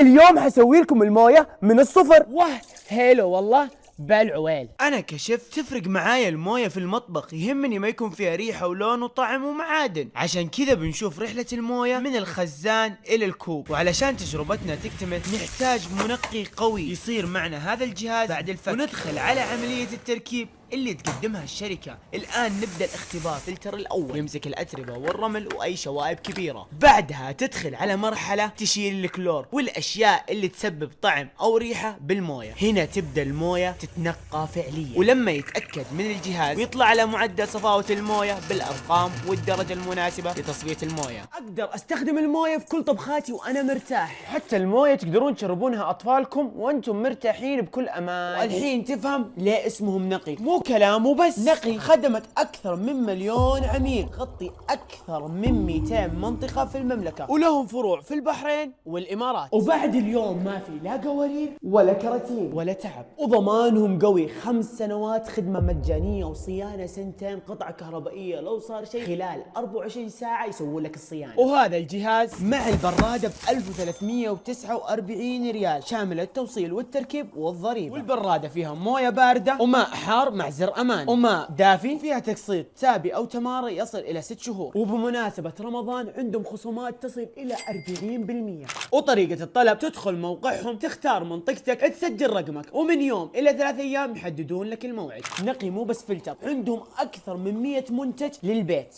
اليوم حسوي لكم المويه من الصفر. واه هيلو والله بالعويل. انا كشفت تفرق معايا المويه في المطبخ، يهمني ما يكون فيها ريحه ولون وطعم ومعادن. عشان كذا بنشوف رحله المويه من الخزان الى الكوب. وعلشان تجربتنا تكتمل نحتاج منقي قوي يصير معنا هذا الجهاز بعد الفتح، وندخل على عمليه التركيب اللي تقدمها الشركة. الآن نبدأ الاختبار. فلتر الأول يمسك الأتربة والرمل وأي شوائب كبيرة، بعدها تدخل على مرحلة تشيل الكلور والأشياء اللي تسبب طعم أو ريحة بالموية. هنا تبدأ الموية تتنقى فعليا، ولما يتأكد من الجهاز ويطلع على معدل صفاوة الموية بالأرقام والدرجة المناسبة لتصفية الموية، اقدر استخدم المويه في كل طبخاتي وانا مرتاح. حتى المويه تقدرون تشربونها اطفالكم وانتم مرتاحين بكل امان. والحين تفهم ليه اسمهم نقي، مو كلام وبس. نقي خدمت اكثر من 1,000,000 عميل، تغطي اكثر من 200 منطقه في المملكه، ولهم فروع في البحرين والامارات. وبعد اليوم ما في لا قوارير ولا كراتين ولا تعب. وضمانهم قوي، 5 سنوات خدمه مجانيه وصيانه 2 قطعه كهربائيه لو صار شيء خلال 24 ساعه يسوون لك الصيانه. وهذا الجهاز مع البراده ب 1349 ريال شامل التوصيل والتركيب والضريبه. والبرادة فيها موية باردة وماء حار مع زر امان، وماء دافي. فيها تقسيط سابي او تماري يصل الى 6 شهور. وبمناسبه رمضان عندهم خصومات تصل الى 40%. وطريقة الطلب تدخل موقعهم، تختار منطقتك، تسجل رقمك، ومن يوم إلى 3 أيام يحددون لك الموعد. نقي مو بس فلتر، عندهم اكثر من 100 منتج للبيت.